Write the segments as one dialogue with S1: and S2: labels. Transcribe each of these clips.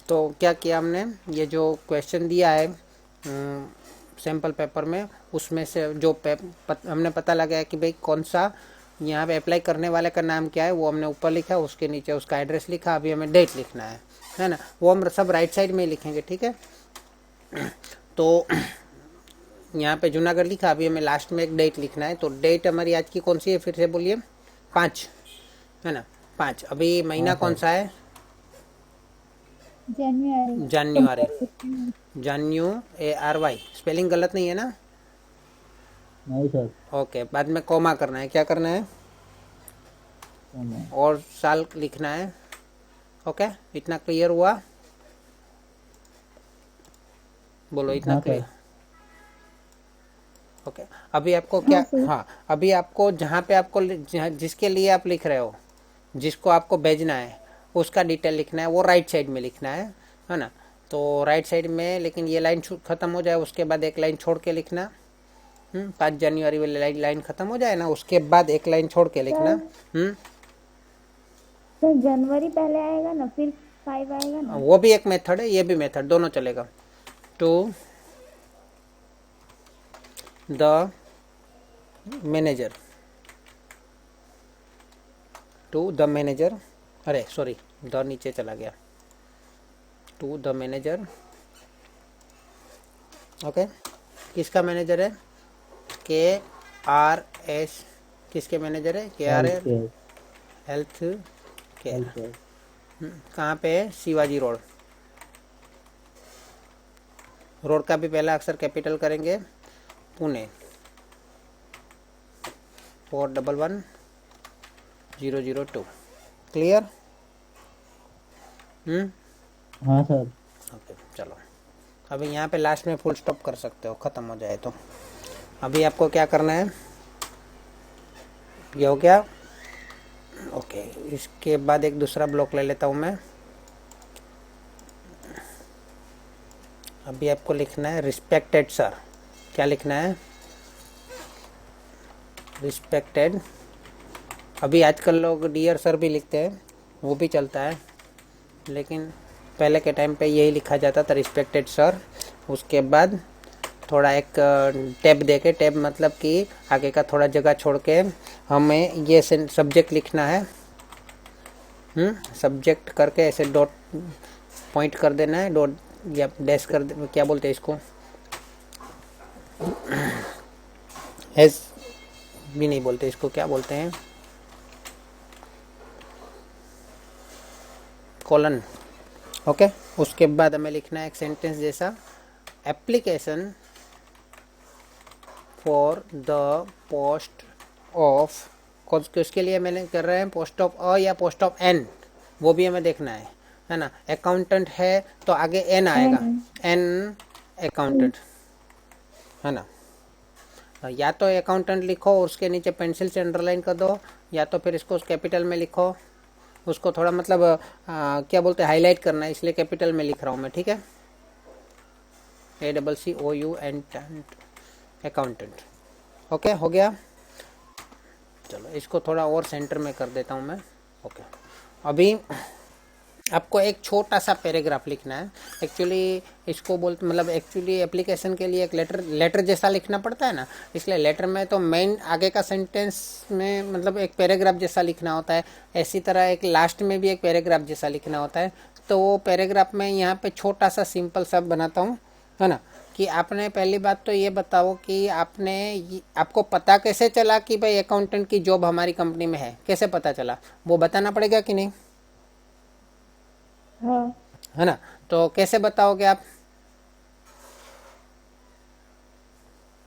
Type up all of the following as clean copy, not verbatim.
S1: तो क्या किया हमने, ये जो क्वेश्चन दिया है सैम्पल पेपर में, उसमें से जो हमने पता लगाया कि भाई कौन सा यहाँ पे अप्लाई करने वाले का नाम क्या है, वो हमने ऊपर लिखा, उसके नीचे उसका एड्रेस लिखा। अभी हमें डेट लिखना है ना, वो हम सब राइट साइड में ही लिखेंगे, ठीक है। तो यहाँ पे जूनागढ़ लिखा, अभी हमें लास्ट में एक डेट लिखना है। तो डेट हमारी आज की कौन सी है, फिर से बोलिए, 5 है ना, 5। अभी महीना
S2: हाँ
S1: कौन
S2: सर।
S1: सा है,
S3: जनवरी।
S1: जान्युआरी, JANUARY, स्पेलिंग गलत नहीं है ना।
S2: नहीं सर।
S1: ओके, बाद में कॉमा करना है, क्या करना है, और साल लिखना है। ओके, इतना क्लियर हुआ, बोलो इतना
S2: हाँ
S1: क्लियर।
S2: सर।
S1: ओके, अभी आपको क्या,
S3: हाँ सर।
S1: हाँ अभी आपको जहाँ पे आपको जिसके लिए आप लिख रहे हो, जिसको आपको भेजना है, उसका डिटेल लिखना है, वो राइट साइड में लिखना है ना। तो राइट साइड में, लेकिन ये लाइन ख़त्म हो जाए उसके बाद एक लाइन छोड़ के लिखना। 5 जनवरी वाली लाइन ख़त्म हो जाए ना, उसके बाद एक लाइन छोड़ के लिखना।
S3: सर सर जनवरी पहले आएगा ना, फिर 5 आएगा ना।
S1: वो भी एक मेथड है, ये भी मेथड, दोनों चलेगा। To the manager, to the manager, अरे सॉरी, द नीचे चला गया, टू द मैनेजर। ओके, किसका मैनेजर है, KRS, किसके मैनेजर है,
S2: health
S1: KRL,
S2: care.
S1: Health care.
S2: Health care.
S1: कहाँ पे है, शिवाजी रोड। रोड का भी पहला अक्षर कैपिटल करेंगे, पुणे 411002। क्लियर।
S2: हाँ सर।
S1: ओके चलो, अभी यहाँ पे लास्ट में फुल स्टॉप कर सकते हो, ख़त्म हो जाए तो। अभी आपको क्या करना है, ये हो गया। ओके, इसके बाद एक दूसरा ब्लॉक ले लेता हूँ मैं। अभी आपको लिखना है रिस्पेक्टेड सर। क्या लिखना है, रिस्पेक्टेड। अभी आजकल लोग डियर सर भी लिखते हैं, वो भी चलता है, लेकिन पहले के टाइम पे यही लिखा जाता था, रिस्पेक्टेड सर। उसके बाद थोड़ा एक टैब देके, टैब मतलब कि आगे का थोड़ा जगह छोड़ के हमें ये सब्जेक्ट लिखना है। सब्जेक्ट करके ऐसे डॉट पॉइंट कर देना है, डॉट या डैश कर क्या बोलते हैं इसको, एस भी नहीं बोलते इसको, क्या बोलते हैं, कॉलन। ओके, उसके बाद हमें लिखना है एक सेंटेंस जैसा, application for the post of, उसके लिए मैंने कर रहे हैं पोस्ट ऑफ अ या पोस्ट ऑफ एन, वो भी हमें देखना है ना। अकाउंटेंट है तो आगे एन आएगा, एन अकाउंटेंट, है ना। या तो अकाउंटेंट लिखो, उसके नीचे पेंसिल से अंडरलाइन कर दो, या तो फिर इसको कैपिटल में लिखो, उसको थोड़ा मतलब क्या बोलते हैं, हाईलाइट करना है, इसलिए कैपिटल में लिख रहा हूँ मैं, ठीक है। ACCOUN, accountant. ओके, हो गया। चलो इसको थोड़ा और सेंटर में कर देता हूँ मैं। ओके, अभी आपको एक छोटा सा पैराग्राफ लिखना है। एक्चुअली इसको बोलते, मतलब एक्चुअली एप्लीकेशन के लिए एक लेटर जैसा लिखना पड़ता है ना, इसलिए लेटर में तो मेन आगे का सेंटेंस में मतलब एक पैराग्राफ जैसा लिखना होता है, ऐसी तरह एक लास्ट में भी एक पैराग्राफ जैसा लिखना होता है। तो वो पैराग्राफ में यहाँ पे छोटा सा सिंपल सा बनाता हूँ, है ना, कि आपने पहली बात तो ये बताओ कि आपको पता कैसे चला कि भाई अकाउंटेंट की जॉब हमारी कंपनी में है, कैसे पता चला, वो बताना पड़ेगा कि नहीं,
S3: हाँ।
S1: है ना। तो कैसे बताओगे आप,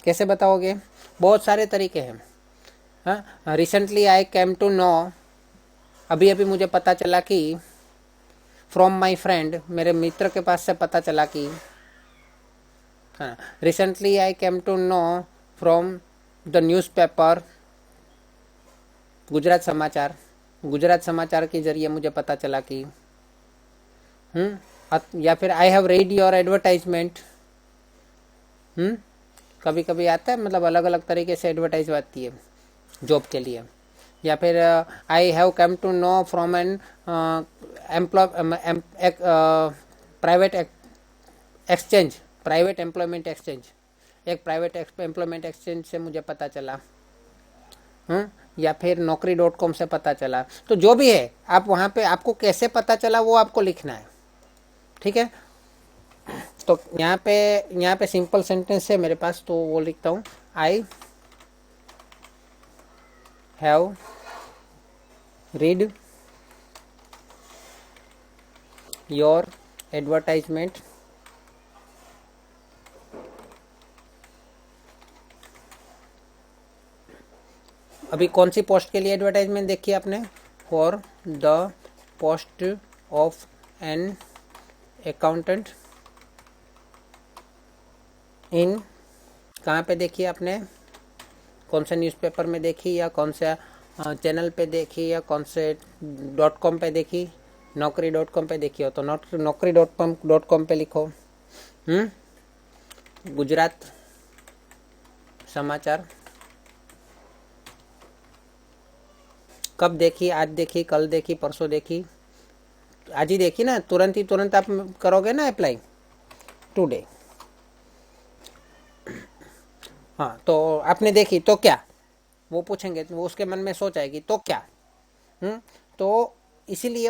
S1: कैसे बताओगे, बहुत सारे तरीके हैं। हाँ, recently I came to know, अभी अभी मुझे पता चला कि, फ्रॉम माई फ्रेंड, मेरे मित्र के पास से पता चला कि, हाँ, recently I came to know from the newspaper, Gujarat Samachar, Gujarat समाचार के जरिए मुझे पता चला कि, या फिर I have read your advertisement. कभी कभी आता है, मतलब अलग अलग तरीके से एडवर्टाइज आती है जॉब के लिए। या फिर I have come to know from an private exchange, private employment exchange, एक प्राइवेट एम्प्लॉयमेंट एक्सचेंज से मुझे पता चला, या फिर naukri.com से पता चला, तो जो भी है आप वहाँ पे आपको कैसे पता चला वो आपको लिखना है, ठीक है। तो यहाँ पे सिंपल सेंटेंस है मेरे पास, तो वो लिखता हूँ, I have read your advertisement अभी कौन सी पोस्ट के लिए एडवर्टाइजमेंट देखी आपने? For the post of an accountant इन, कहाँ पे देखी आपने? कौन से न्यूज़पेपर में देखी, या कौन से चैनल पे देखी, या कौन से .com पे देखी? naukri.com पे देखी हो तो naukri.com पे लिखो। गुजरात समाचार कब देखी? आज देखी, कल देखी, परसों देखी? आज ही देखी ना, तुरंत आप करोगे ना अप्लाई, टुडे। हाँ, तो आपने देखी तो क्या, वो पूछेंगे, तो वो उसके मन में सोच आएगी तो क्या। तो इसीलिए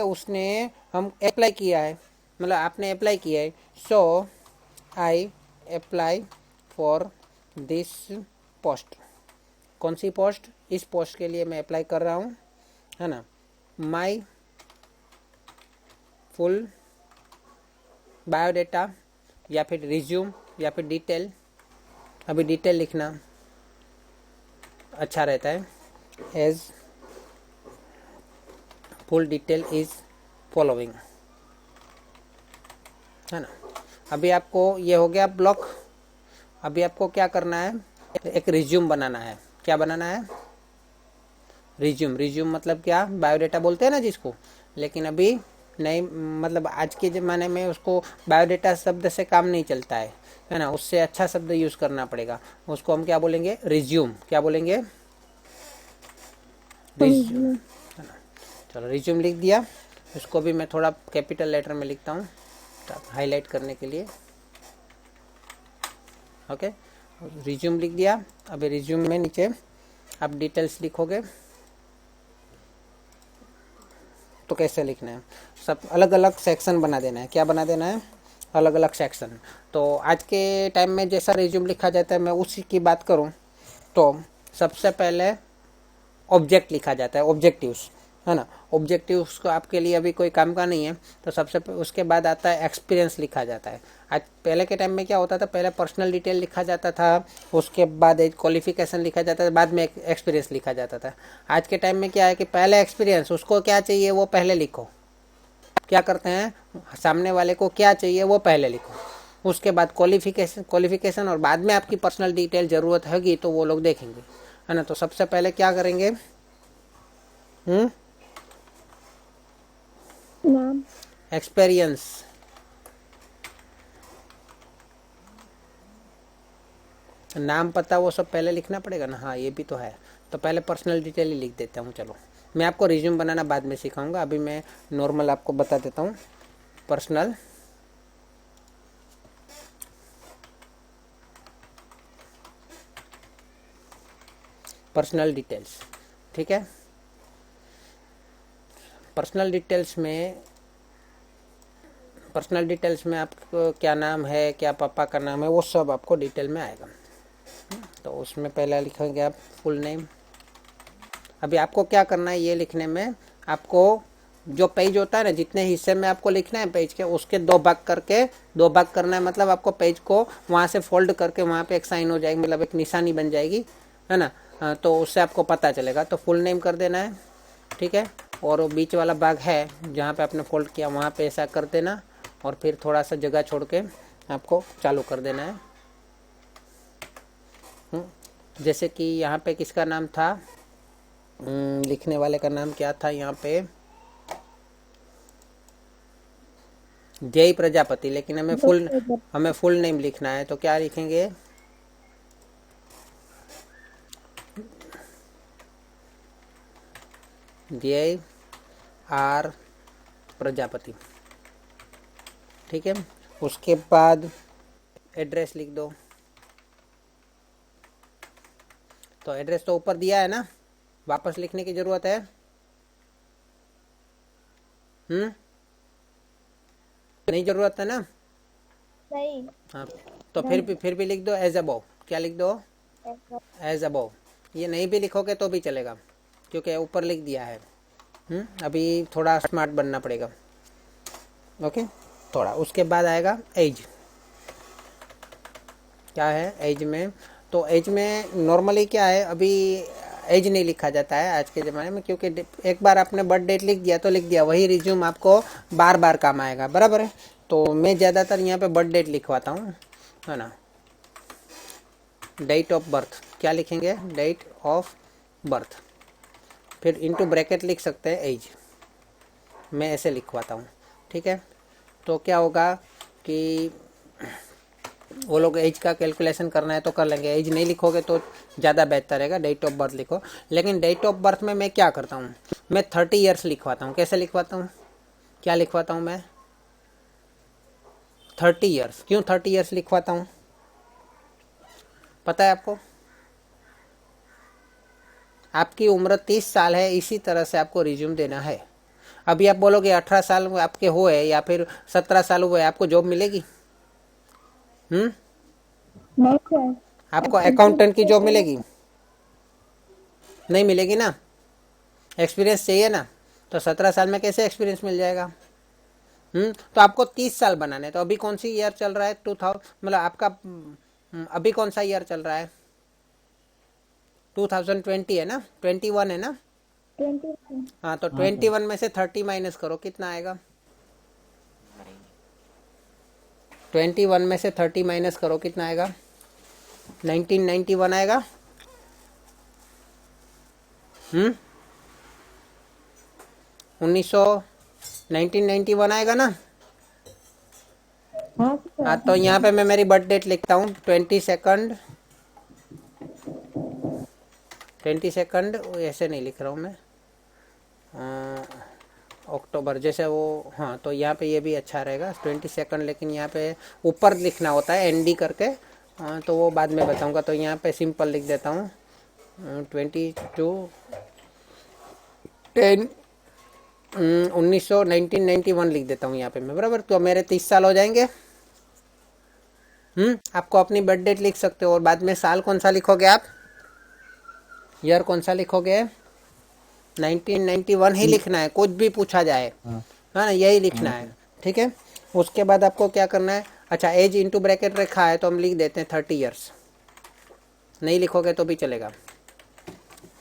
S1: उसने हम अप्लाई किया है, मतलब आपने अप्लाई किया है। So I apply for this post. कौन सी पोस्ट? इस पोस्ट के लिए मैं अप्लाई कर रहा हूँ, है ना। माई फुल बायोडेटा, या फिर रिज्यूम, या फिर डिटेल। अभी डिटेल लिखना अच्छा रहता है। As full detail is following, है ना। अभी आपको ये हो गया ब्लॉक। अभी आपको क्या करना है? एक रिज्यूम बनाना है। क्या बनाना है? रिज्यूम मतलब क्या? बायोडेटा बोलते हैं ना जिसको, लेकिन अभी नहीं, मतलब आज के ज़माने में उसको बायोडेटा शब्द से काम नहीं चलता है ना। उससे अच्छा शब्द यूज़ करना पड़ेगा। उसको हम क्या बोलेंगे? रिज्यूम। क्या बोलेंगे? रिज्यूम, है ना। चलो, रिज्यूम लिख दिया। इसको भी मैं थोड़ा कैपिटल लेटर में लिखता हूँ हाईलाइट करने के लिए। ओके, रिज्यूम लिख दिया। अभी रिज्यूम में नीचे आप डिटेल्स लिखोगे तो कैसे लिखना है? सब अलग अलग सेक्शन बना देना है। क्या बना देना है? अलग अलग सेक्शन। तो आज के टाइम में जैसा रिज्यूम लिखा जाता है, मैं उसी की बात करूं तो सबसे पहले ऑब्जेक्ट लिखा जाता है, ऑब्जेक्टिव्स, है ना। ऑब्जेक्टिव्स को आपके लिए अभी कोई काम का नहीं है, तो उसके बाद आता है एक्सपीरियंस लिखा जाता है। आज पहले के टाइम में क्या होता था? पहले पर्सनल डिटेल लिखा जाता था, उसके बाद एक क्वालिफिकेशन लिखा जाता था, बाद में एक्सपीरियंस लिखा जाता था। आज के टाइम में क्या है कि पहले एक्सपीरियंस, उसको क्या चाहिए वो पहले लिखो। क्या करते हैं? सामने वाले को क्या चाहिए वो पहले लिखो, उसके बाद क्वालिफिकेशन और बाद में आपकी पर्सनल डिटेल ज़रूरत होगी तो वो लोग देखेंगे, है ना। तो सबसे पहले क्या करेंगे?
S3: नाम,
S1: एक्सपीरियंस, नाम, पता, वो सब पहले लिखना पड़ेगा ना। हाँ, ये भी तो है। तो पहले पर्सनल डिटेल ही लिख देता हूँ। चलो, मैं आपको रिज्यूम बनाना बाद में सिखाऊंगा, अभी मैं नॉर्मल आपको बता देता हूँ। पर्सनल डिटेल्स, ठीक है। पर्सनल डिटेल्स में आपको क्या नाम है, क्या पापा का नाम है, वो सब आपको डिटेल में आएगा। तो उसमें पहले लिखेंगे आप फुल नेम। अभी आपको क्या करना है? ये लिखने में आपको जो पेज होता है ना, जितने हिस्से में आपको लिखना है पेज के, उसके दो भाग करना है। मतलब आपको पेज को वहाँ से फोल्ड करके वहाँ पे एक साइन हो जाएगी, मतलब एक निशानी बन जाएगी, है ना। तो उससे आपको पता चलेगा। तो फुल नेम कर देना है, ठीक है। और वो बीच वाला भाग है जहाँ पे आपने फोल्ड किया, वहाँ पे ऐसा कर देना, और फिर थोड़ा सा जगह छोड़ के आपको चालू कर देना है। जैसे कि यहाँ पे किसका नाम था? लिखने वाले का नाम क्या था यहाँ पे? जय प्रजापति। लेकिन हमें फुल नेम लिखना है, तो क्या लिखेंगे? जय प्रजापति, ठीक है। उसके बाद एड्रेस लिख दो। तो एड्रेस तो ऊपर दिया है ना, वापस लिखने की जरूरत है? नहीं जरूरत है ना?
S3: सही।
S1: हाँ, तो फिर भी लिख दो एज अबव। क्या लिख दो? As above. ये नहीं भी लिखोगे तो भी चलेगा, क्योंकि ऊपर लिख दिया है। अभी थोड़ा स्मार्ट बनना पड़ेगा, ओके। थोड़ा उसके बाद आएगा एज। क्या है एज में? तो एज में नॉर्मली क्या है, अभी एज नहीं लिखा जाता है आज के ज़माने में, क्योंकि एक बार आपने बर्थ डेट लिख दिया तो लिख दिया, वही रिज्यूम आपको बार बार काम आएगा, बराबर है। तो मैं ज़्यादातर यहाँ पे बर्थ डेट लिखवाता हूँ, है ना। डेट ऑफ बर्थ क्या लिखेंगे? डेट ऑफ बर्थ, फिर इनटू ब्रैकेट लिख सकते हैं एज। मैं ऐसे लिखवाता हूँ, ठीक है। तो क्या होगा कि वो लोग एज का कैलकुलेशन करना है तो कर लेंगे। एज नहीं लिखोगे तो ज़्यादा बेहतर रहेगा, डेट ऑफ बर्थ लिखो। लेकिन डेट ऑफ बर्थ में मैं क्या करता हूँ, मैं 30 ईयर्स लिखवाता हूँ। कैसे लिखवाता हूँ? क्या लिखवाता हूँ मैं? 30 ईयर्स। क्यों 30 ईयर्स लिखवाता हूँ पता है आपको? आपकी उम्र 30 साल है, इसी तरह से आपको रिज्यूम देना है। अभी आप बोलोगे 18 साल आपके हुए या फिर 17 साल हुए, आपको जॉब मिलेगी?
S3: नहीं सर।
S1: आपको अकाउंटेंट की जॉब मिलेगी? नहीं मिलेगी ना। एक्सपीरियंस चाहिए ना। तो 17 साल में कैसे एक्सपीरियंस मिल जाएगा? तो आपको 30 साल बनाने। तो अभी कौन सी ईयर चल रहा है? 2000, मतलब आपका अभी कौन सा ईयर चल रहा है? 2020 है ना, 21 है ना।
S3: 21।
S1: हाँ, तो 21 में से 30 माइनस करो, कितना आएगा? 21 में से 30 माइनस करो, कितना आएगा? 1991 आएगा। 1991 आएगा ना।
S3: हाँ सर।
S1: हाँ, तो यहाँ पे मैं मेरी बर्थ डेट लिखता हूँ 22 ऐसे नहीं लिख रहा हूँ मैं, अक्टूबर जैसे वो। हाँ, तो यहाँ पे ये भी अच्छा रहेगा 22, लेकिन यहाँ पे ऊपर लिखना होता है ND करके। तो वो बाद में बताऊँगा। तो यहाँ पे सिंपल लिख देता हूँ 22/10 1991 लिख देता हूँ यहाँ पे मैं, बराबर। तो मेरे 30 साल हो जाएंगे। आपको अपनी बर्थ डेट लिख सकते हो, और बाद में साल कौन सा लिखोगे आप? ईयर कौन सा लिखोगे? 1991 ही लिखना है, कुछ भी पूछा जाए, है ना, यही लिखना है, ठीक है। उसके बाद आपको क्या करना है? अच्छा, एज इंटू ब्रैकेट रखा है तो हम लिख देते हैं 30 ईयर्स। नहीं लिखोगे तो भी चलेगा,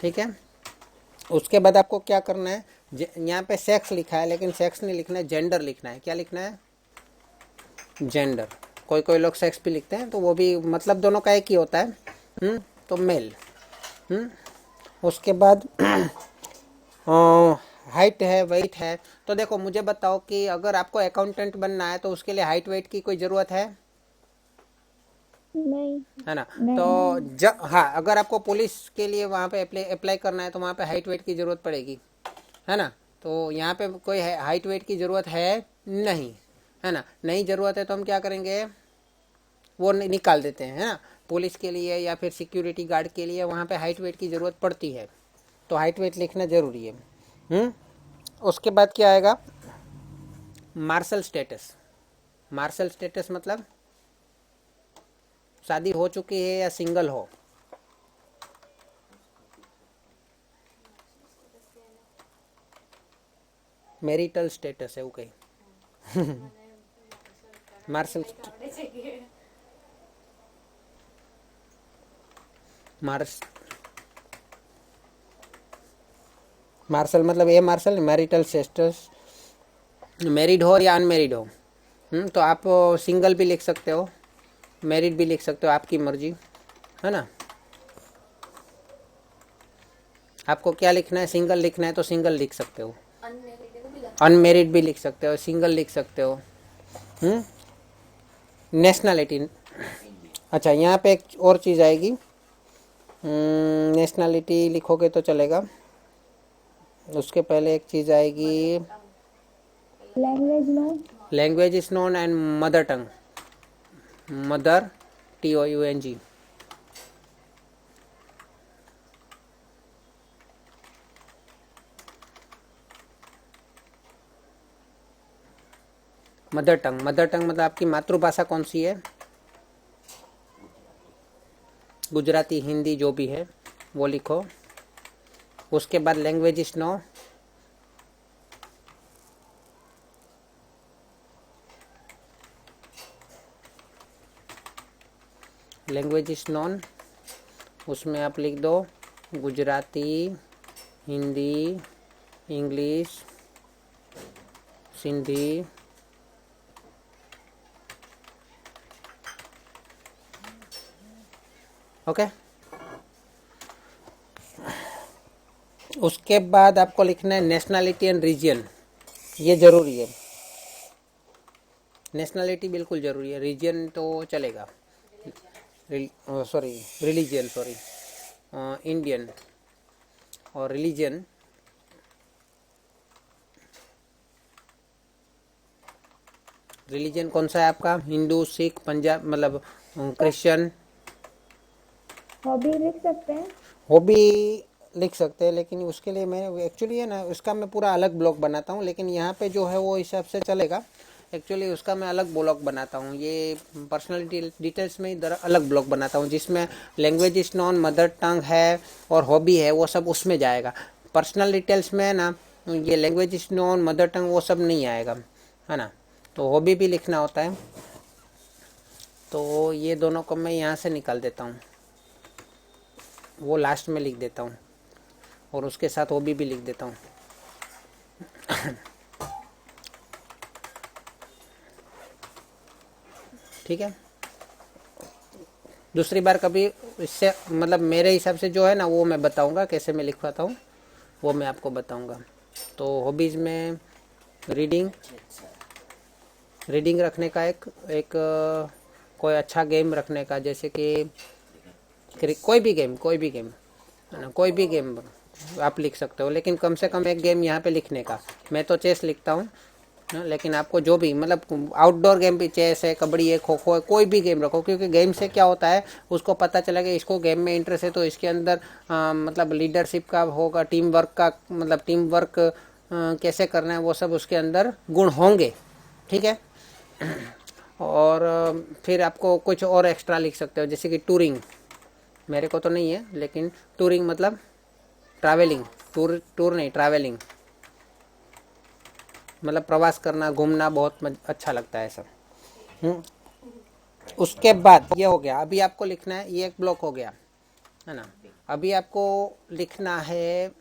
S1: ठीक है। उसके बाद आपको क्या करना है? यहाँ पे सेक्स लिखा है, लेकिन सेक्स नहीं लिखना है, जेंडर लिखना है। क्या लिखना है? जेंडर। कोई लोग सेक्स भी लिखते हैं, तो वो भी मतलब दोनों का एक ही होता है। तो मेल। उसके बाद हाइट है, वेट है। तो देखो, मुझे बताओ कि अगर आपको अकाउंटेंट बनना है तो उसके लिए हाइट वेट की कोई ज़रूरत है?
S3: नहीं।
S1: है ना।
S3: नहीं।
S1: तो हाँ, अगर आपको पुलिस के लिए वहाँ पे अप्लाई करना है तो वहाँ पे हाइट वेट की ज़रूरत पड़ेगी, है ना। तो यहाँ पे कोई हाइट वेट की ज़रूरत है नहीं, है ना। नहीं ज़रूरत है तो हम क्या करेंगे? वो निकाल देते हैं, है ना। पुलिस के लिए या फिर सिक्योरिटी गार्ड के लिए वहाँ पे हाइट वेट की ज़रूरत पड़ती है, तो हाइट वेट लिखना ज़रूरी है। उसके बाद क्या आएगा? Martial status. मार्शल स्टेटस मतलब शादी हो चुकी है या सिंगल हो? मैरिटल स्टेटस है वो कहीं मार्शल मार्शल मतलब ये मार्शल मैरिटल स्टेटस, मैरिड हो या अनमेरिड हो। तो आप सिंगल भी लिख सकते हो, मैरिड भी लिख सकते हो, आपकी मर्जी, है ना। आपको क्या लिखना है? सिंगल लिखना है तो सिंगल लिख सकते हो, अनमेरिड भी लिख सकते हो, सिंगल लिख सकते हो। नेशनैलिटी। अच्छा, यहाँ पे एक और चीज़ आएगी, नेशनैलिटी लिखोगे तो चलेगा। उसके पहले एक चीज़ आएगी,
S3: language know,
S1: language is known and mother tongue, mother TOUNG, mother tongue. Mother tongue मतलब आपकी मातृभाषा कौन सी है? गुजराती, हिंदी, जो भी है वो लिखो। उसके बाद language is known, language is known, उसमें आप लिख दो गुजराती, हिंदी, इंग्लिश, सिंधी, ओके। उसके बाद आपको लिखना है नेशनैलिटी एंड रीजन, ये जरूरी है। नेशनैलिटी बिल्कुल जरूरी है, रीजन तो चलेगा, सॉरी रिलीजन, सॉरी इंडियन, और रिलीजन रिलीजन कौन सा है आपका? हिंदू, सिख, पंजाब, मतलब क्रिश्चियन।
S3: हॉबी लिख सकते हैं।
S1: हॉबी लिख सकते हैं, लेकिन उसके लिए मैं एक्चुअली है ना, उसका मैं पूरा अलग ब्लॉग बनाता हूँ, लेकिन यहाँ पे जो है वो हिसाब से चलेगा। एक्चुअली उसका मैं अलग ब्लॉग बनाता हूँ, ये पर्सनल डिटेल्स में इधर अलग ब्लॉग बनाता हूँ, जिसमें language is non, mother tongue है और हॉबी है, वो सब उसमें जाएगा। पर्सनल डिटेल्स में ना ये language is non, mother tongue, वो सब नहीं आएगा, है ना। तो हॉबी भी लिखना होता है, तो ये दोनों को मैं यहाँ से निकाल देता हूँ, वो लास्ट में लिख देता हूँ, और उसके साथ हॉबी भी लिख देता हूँ। ठीक है। दूसरी बार कभी इससे मतलब मेरे हिसाब से जो है ना वो मैं बताऊंगा, कैसे मैं लिखवाता हूँ वो मैं आपको बताऊंगा। तो हॉबीज़ में रीडिंग रखने का, एक कोई अच्छा गेम रखने का, जैसे कि कोई भी गेम है ना, कोई भी गेम आप लिख सकते हो, लेकिन कम से कम एक गेम यहाँ पे लिखने का। मैं तो चेस लिखता हूँ, लेकिन आपको जो भी मतलब आउटडोर गेम भी, चेस है, कबड्डी है, खो खो है, कोई भी गेम रखो, क्योंकि गेम से क्या होता है उसको पता चलेगा इसको गेम में इंटरेस्ट है, तो इसके अंदर मतलब लीडरशिप का होगा, टीम वर्क का, मतलब टीम वर्क कैसे करना है वो सब उसके अंदर गुण होंगे। ठीक है। और फिर आपको कुछ और एक्स्ट्रा लिख सकते हो, जैसे कि टूरिंग, मेरे को तो नहीं है, लेकिन टूरिंग मतलब ट्रैवलिंग, टूर नहीं, ट्रैवलिंग मतलब प्रवास करना, घूमना बहुत अच्छा लगता है सब। उसके बाद ये हो गया, अभी आपको लिखना है, ये एक ब्लॉक हो गया, है ना। अभी आपको लिखना है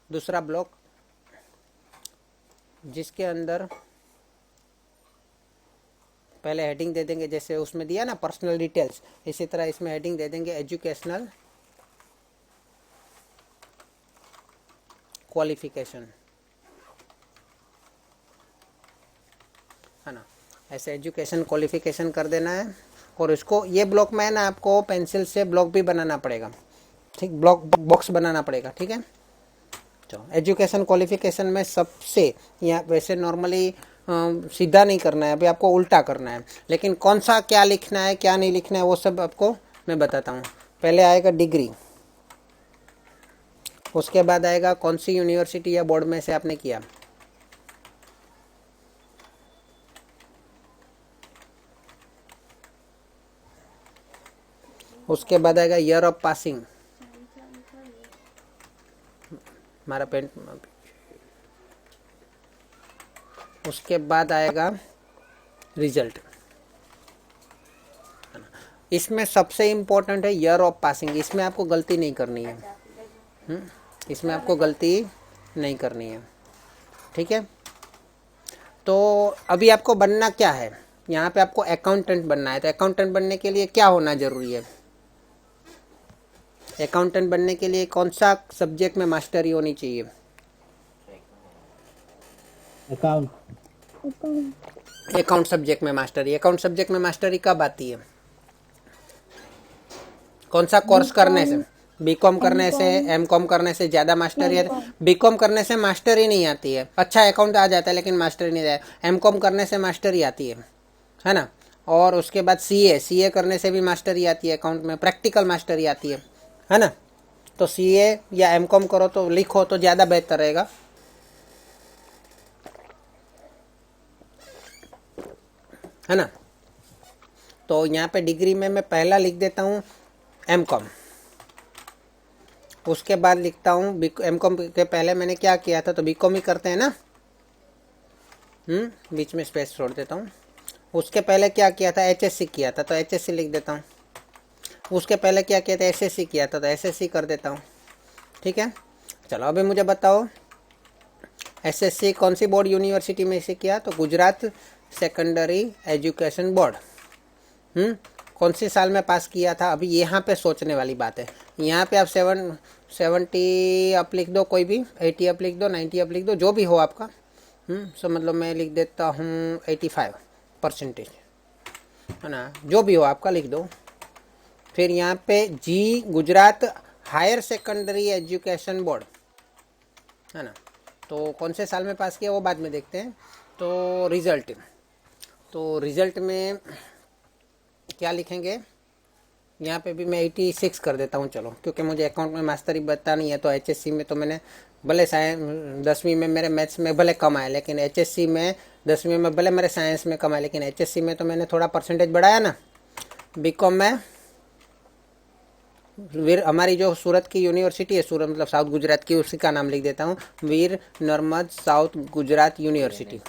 S1: दूसरा ब्लॉक, जिसके अंदर पहले हेडिंग दे देंगे, जैसे उसमें दिया ना पर्सनल डिटेल्स, इसी तरह इसमें हेडिंग दे देंगे एजुकेशनल क्वालिफिकेशन, है ना। ऐसे एजुकेशन क्वालिफिकेशन कर देना है, और इसको ये ब्लॉक में है ना आपको पेंसिल से ब्लॉक भी बनाना पड़ेगा, ठीक, ब्लॉक बॉक्स बनाना पड़ेगा। ठीक है। तो एजुकेशन क्वालिफिकेशन में सबसे, या वैसे नॉर्मली सीधा नहीं करना है, अभी आपको उल्टा करना है, लेकिन कौन सा क्या लिखना है क्या नहीं लिखना है वो सब आपको मैं बताता हूँ। पहले आएगा डिग्री, उसके बाद आएगा कौन सी यूनिवर्सिटी या बोर्ड में से आपने किया, उसके बाद आएगा ईयर ऑफ पासिंग, हमारा पेंट, उसके बाद आएगा रिजल्ट। इसमें सबसे इम्पोर्टेंट है ईयर ऑफ पासिंग, इसमें आपको गलती नहीं करनी है, इसमें आपको गलती नहीं करनी है। ठीक है। तो अभी आपको बनना क्या है, यहाँ पे आपको अकाउंटेंट बनना है, तो अकाउंटेंट बनने के लिए क्या होना जरूरी है? अकाउंटेंट बनने के लिए कौन सा सब्जेक्ट में मास्टरी होनी चाहिए?
S2: अकाउंट।
S1: अकाउंट सब्जेक्ट में मास्टरी। अकाउंट सब्जेक्ट में मास्टरी कब आती है? कौन सा कोर्स करने से? बीकॉम करने से एमकॉम करने से ज़्यादा मास्टरी आती है। बीकॉम करने से मास्टरी नहीं आती है, अच्छा अकाउंट आ जाता है लेकिन मास्टरी नहीं आता है। एमकॉम करने से मास्टरी आती है ना। और उसके बाद सीए करने से भी मास्टरी आती है, अकाउंट में प्रैक्टिकल मास्टरी आती है ना। तो सीए या एमकॉम करो तो लिखो तो ज़्यादा बेहतर रहेगा, है ना। तो यहाँ पे डिग्री में मैं पहला लिख देता हूँ एमकॉम, उसके बाद लिखता हूँ एमकॉम के पहले मैंने क्या किया था, तो बीकॉम ही करते हैं ना। बीच में स्पेस छोड़ देता हूँ। उसके पहले क्या किया था, एचएससी किया था, तो एचएससी लिख देता हूँ। उसके पहले क्या किया था, एसएससी किया था, तो एसएससी कर देता हूँ। ठीक है, चलो अभी मुझे बताओ एसएससी कौन सी बोर्ड यूनिवर्सिटी में से किया, तो गुजरात सेकेंडरी एजुकेशन बोर्ड। कौन सी साल में पास किया था, अभी यहाँ पे सोचने वाली बात है। यहाँ पे आप 70 अप लिख दो, कोई भी 80 अप लिख दो, 90 अप लिख दो, जो भी हो आपका। सो मतलब मैं लिख देता हूँ 85%, है ना, जो भी हो आपका लिख दो। फिर यहाँ पे जी Gujarat higher secondary education board, है ना। तो कौन से साल में पास किया वो बाद में देखते हैं। तो रिज़ल्ट में क्या लिखेंगे, यहाँ पे भी मैं 86 कर देता हूँ चलो, क्योंकि मुझे अकाउंट में मास्टरी बतानी है। तो एचएससी में तो मैंने भले साइंस 10वीं में मेरे मैथ्स में भले कम आए, लेकिन एचएससी में 10वीं में भले मेरे साइंस में कम आए, लेकिन एचएससी में तो मैंने थोड़ा परसेंटेज बढ़ाया ना। बीकॉम में वीर, हमारी जो सूरत की यूनिवर्सिटी है, सूरत मतलब साउथ गुजरात की, उसी का नाम लिख देता हूँ, वीर नर्मद साउथ गुजरात यूनिवर्सिटी,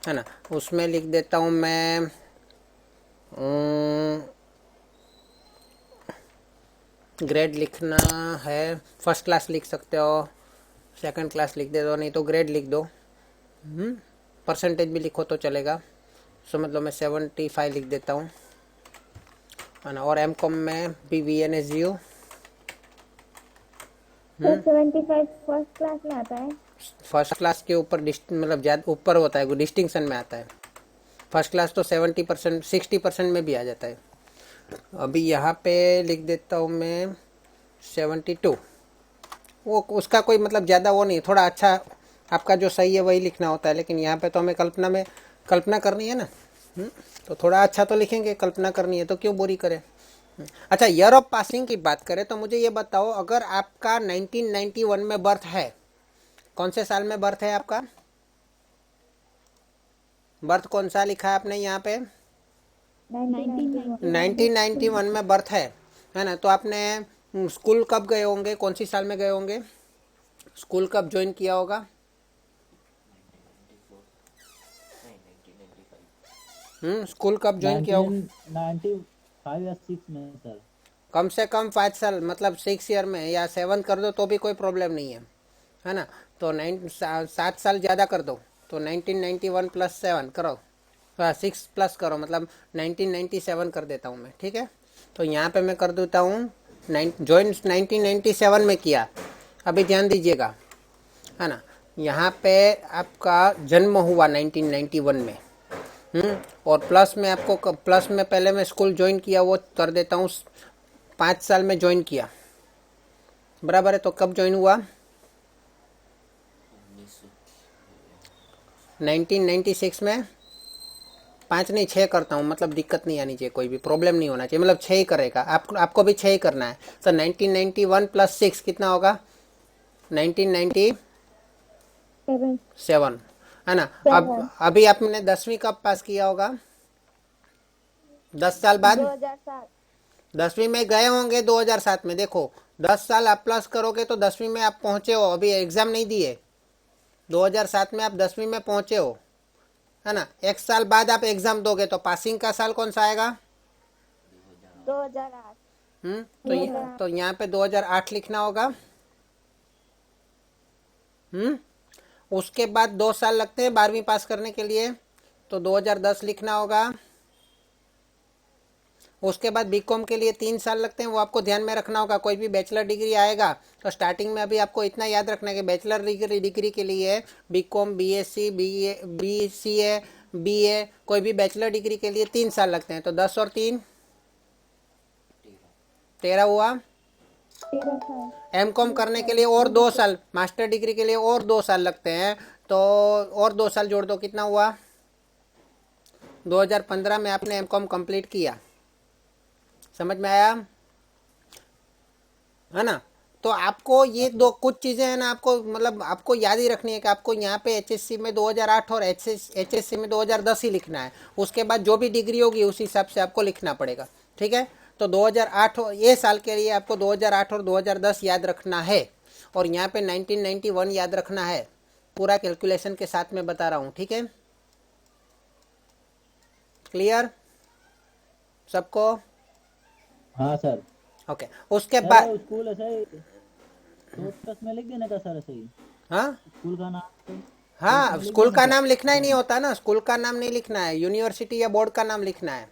S1: है ना। उसमें लिख देता हूँ मैं ग्रेड लिखना है, फर्स्ट क्लास लिख सकते हो, सेकंड क्लास लिख दे दो, नहीं तो ग्रेड लिख दो। परसेंटेज भी लिखो तो चलेगा। सो मतलब मैं 75 लिख देता हूँ, है ना। और एमकॉम में भी VNSU
S3: तो 75 फर्स्ट क्लास में आता है।
S1: फर्स्ट क्लास के ऊपर मतलब ज़्यादा ऊपर होता है, डिस्टिंक्शन में आता है। फर्स्ट क्लास तो 70% 60% में भी आ जाता है। अभी यहाँ पे लिख देता हूँ मैं 72। वो उसका कोई मतलब ज़्यादा वो नहीं, थोड़ा अच्छा आपका जो सही है वही लिखना होता है, लेकिन यहाँ पे तो हमें कल्पना करनी है ना। तो थोड़ा अच्छा तो लिखेंगे, कल्पना करनी है तो क्यों बोरी करें। अच्छा, ईयर ऑफ पासिंग की बात करें तो मुझे ये बताओ, अगर आपका 1991 में बर्थ है, कौन से साल में बर्थ है आपका, बर्थ कौन सा लिखा है आपने यहाँ पे, 1991 में बर्थ है ना। तो आपने स्कूल कब गए होंगे, कौन सी साल में गए होंगे, स्कूल कब ज्वाइन किया होगा। स्कूल कब ज्वाइन किया होगा,
S2: 1995 या 6 में सर।
S1: कम से कम 5 साल, मतलब 6 ईयर में, या 7 कर दो तो भी कोई प्रॉब्लम नहीं है ना। तो 7 साल ज़्यादा कर दो, तो 1991 प्लस 7 करो, 6 प्लस करो, मतलब 1997 कर देता हूँ मैं। ठीक है, तो यहाँ पे मैं कर देता हूँ ज्वाइन 1997 में किया। अभी ध्यान दीजिएगा, है ना। यहाँ पे आपका जन्म हुआ 1991 में, और प्लस में आपको प्लस में पहले मैं स्कूल ज्वाइन किया, वो कर देता हूँ 5 साल में ज्वाइन किया, बराबर है। तो कब ज्वाइन हुआ, 1996 में। 5 नहीं 6 करता हूँ, मतलब दिक्कत नहीं आनी चाहिए, कोई भी प्रॉब्लम नहीं होना चाहिए, मतलब 6 ही करेगा, आपको भी 6 ही करना है। तो 1991 प्लस 6 कितना होगा, 1997, है ना। अब अभी आपने 10वीं कब पास किया होगा, 10 साल बाद
S3: 2007।
S1: 10वीं में गए होंगे 2007 में। देखो 10 साल आप प्लस करोगे तो 10वीं में आप पहुंचे हो, अभी एग्जाम नहीं दिए, 2007 में आप 10वीं में पहुंचे हो, है ना। 1 साल बाद आप एग्जाम दोगे, तो पासिंग का साल कौन सा आएगा,
S3: 2008।
S1: तो यहाँ पे 2008 लिखना होगा। उसके बाद 2 साल लगते हैं 12वीं पास करने के लिए, तो 2010 लिखना होगा। उसके बाद बीकॉम के लिए 3 साल लगते हैं, वो आपको ध्यान में रखना होगा। कोई भी बैचलर डिग्री आएगा तो स्टार्टिंग में अभी आपको इतना याद रखना है कि बैचलर डिग्री के लिए बीकॉम, बीएससी, बीसीए, बीए, कोई भी बैचलर डिग्री के लिए 3 साल लगते हैं। तो 10 और 3 13 हुआ,
S3: 13 साल।
S1: M.Com करने के लिए और 2 साल, मास्टर डिग्री के लिए और 2 साल लगते हैं, तो और 2 साल जोड़ दो, कितना हुआ? 2015 में आपने M.Com कंप्लीट किया, समझ में आया? है ना? तो आपको ये दो कुछ चीज़ें हैं ना, आपको मतलब आपको याद ही रखनी है कि आपको यहाँ पे HSC में 2008 और HSC में 2010 ही लिखना है। उसके बाद जो भी डिग्री होगी उस हिसाब से आपको लिखना पड़ेगा, ठीक है? तो 2008 ये साल के लिए आपको 2008 और 2010 याद रखना है, और यहाँ पे 1991 याद रखना है। पूरा कैलकुलेशन के साथ में बता रहा हूँ, ठीक है? क्लियर सबको?
S2: हाँ सर।
S1: ओके, उसके
S2: सर
S1: बाद
S2: वो स्कूल ऐसे ही शॉर्टकट में लिख देने का सर, ऐसे ही
S1: हाँ
S2: स्कूल का नाम तो शॉर्ट
S1: हाँ,
S2: में लिख
S1: स्कूल
S2: देने
S1: का
S2: का।
S1: नाम लिखना ही नहीं होता ना, स्कूल का नाम नहीं लिखना है, यूनिवर्सिटी या बोर्ड का नाम लिखना है।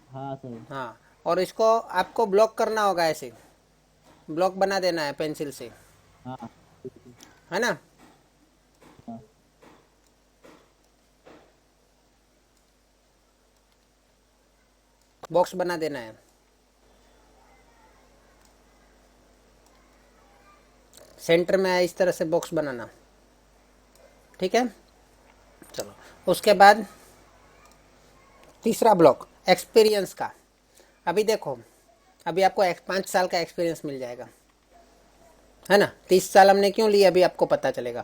S2: हाँ सर।
S1: हाँ, और इसको आपको ब्लॉक करना होगा, ऐसे ब्लॉक बना देना है पेंसिल से,
S2: हाँ
S1: है ना?
S2: हाँ
S1: बॉक्स बना देना है। सेंटर में इस तरह से बॉक्स बनाना, ठीक है? चलो, उसके बाद तीसरा ब्लॉक एक्सपीरियंस का। अभी देखो, अभी आपको 5 साल का एक्सपीरियंस मिल जाएगा, है ना? 30 साल हमने क्यों लिए अभी आपको पता चलेगा।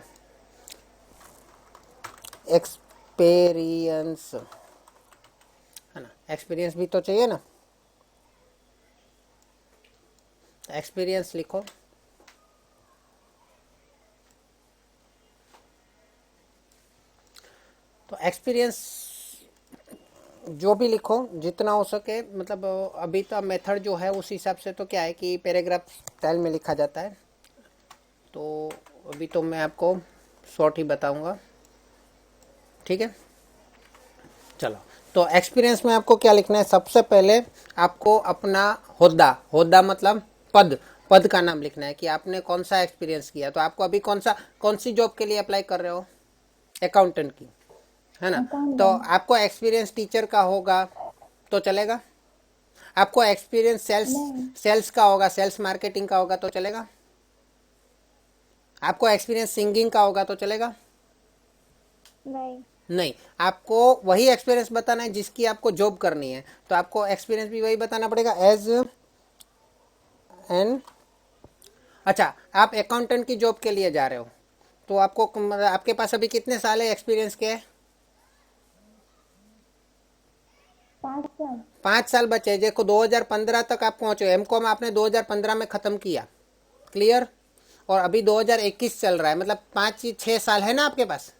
S1: एक्सपीरियंस, है ना? एक्सपीरियंस भी तो चाहिए ना, एक्सपीरियंस लिखो। तो एक्सपीरियंस जो भी लिखो जितना हो सके, मतलब अभी तो मेथड जो है उस हिसाब से तो क्या है कि पैराग्राफ स्टाइल में लिखा जाता है, तो अभी तो मैं आपको शॉर्ट ही बताऊंगा, ठीक है? चलो, तो एक्सपीरियंस में आपको क्या लिखना है? सबसे पहले आपको अपना होद्दा, होद्दा मतलब पद, पद का नाम लिखना है कि आपने कौन सा एक्सपीरियंस किया। तो आपको अभी कौन सी जॉब के लिए अप्लाई कर रहे हो? अकाउंटेंट की, है ना? तो
S3: अकाउंटेंट।
S1: आपको एक्सपीरियंस टीचर का होगा तो चलेगा, आपको एक्सपीरियंस सेल्स
S3: नहीं।
S1: सेल्स का होगा, सेल्स मार्केटिंग का होगा तो चलेगा, आपको एक्सपीरियंस सिंगिंग का होगा तो चलेगा?
S3: नहीं।
S1: नहीं, आपको वही एक्सपीरियंस बताना है जिसकी आपको जॉब करनी है, तो आपको एक्सपीरियंस भी वही बताना पड़ेगा, एज एन। अच्छा, आप अकाउंटेंट की जॉब के लिए जा रहे हो, तो आपको मतलब आपके पास अभी कितने साल है एक्सपीरियंस के?
S3: 5 साल।
S1: 5 साल बचे। देखो 2015 तक आप पहुंचे, M.Com आपने 2015 में ख़त्म किया, क्लियर? और अभी 2021 चल रहा है, मतलब 5-6 साल है ना आपके पास,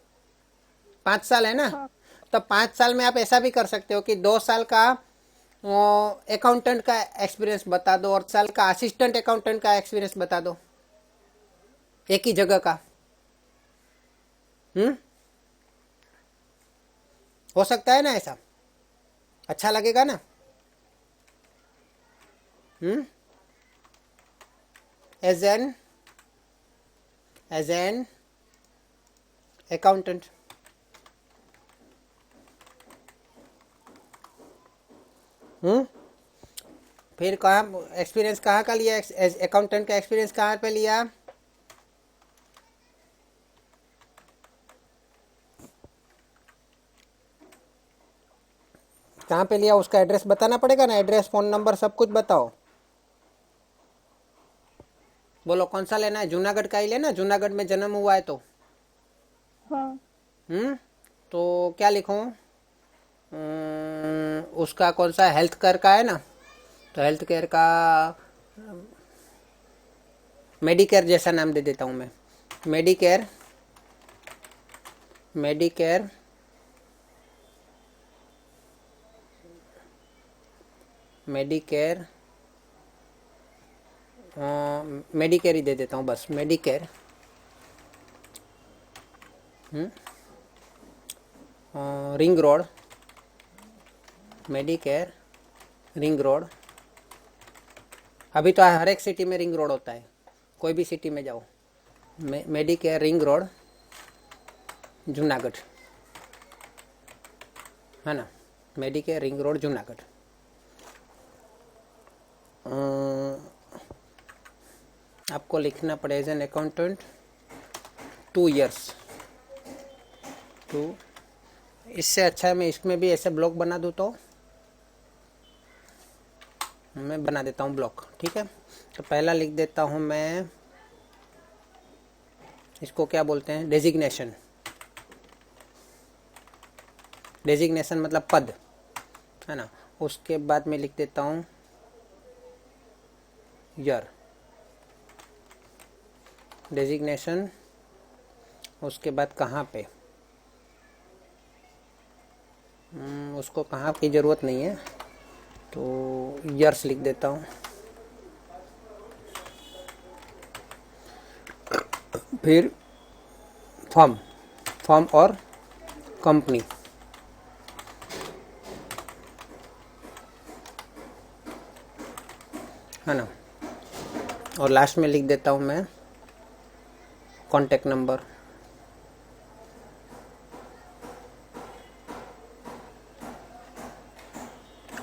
S1: 5 साल है ना?
S3: हाँ।
S1: तो 5 साल में आप ऐसा भी कर सकते हो कि 2 साल का अकाउंटेंट का एक्सपीरियंस बता दो और साल का असिस्टेंट अकाउंटेंट का एक्सपीरियंस बता दो, एक ही जगह का। हम्म, हो सकता है ना ऐसा? अच्छा लगेगा ना? हम्म, एज एन अकाउंटेंट। फिर कहाँ एक्सपीरियंस कहाँ का लिया? अकाउंटेंट का एक्सपीरियंस कहाँ पे लिया? कहाँ पे लिया उसका एड्रेस बताना पड़ेगा ना, एड्रेस फ़ोन नंबर सब कुछ बताओ। बोलो कौन सा लेना है? जूनागढ़ का ही लेना, जूनागढ़ में जन्म हुआ है तो।
S3: हाँ।
S1: तो क्या लिखूं? उसका कौन सा हेल्थ केयर का है ना, तो हेल्थ केयर का मेडिकेयर जैसा नाम दे देता हूँ मैं, मेडिकेयर, मेडिकेयर मेडिकेयर मेडिकेयर ही दे देता हूँ बस, Medicare ring road, Medicare ring road. अभी तो हर एक सिटी में रिंग रोड होता है, कोई भी सिटी में जाओ, मेडिकेयर रिंग रोड जूनागढ़, है ना? Medicare ring road Junagadh. आपको लिखना पड़े एज एन अकाउंटेंट 2 years। तो इससे अच्छा है मैं इसमें भी ऐसे ब्लॉक बना दूँ, तो मैं बना देता हूँ ब्लॉक। ठीक है, तो पहला लिख देता हूँ मैं, इसको क्या बोलते हैं, डेजिग्नेशन। डेजिग्नेशन मतलब पद, है ना। उसके बाद में लिख देता हूँ ईयर, डेजिग्नेशन। उसके बाद कहाँ पे, उसको कहाँ की ज़रूरत नहीं है, तो ईयर्स लिख देता हूँ। फिर फर्म, फर्म और कंपनी, है ना। और लास्ट में लिख देता हूँ मैं contact number.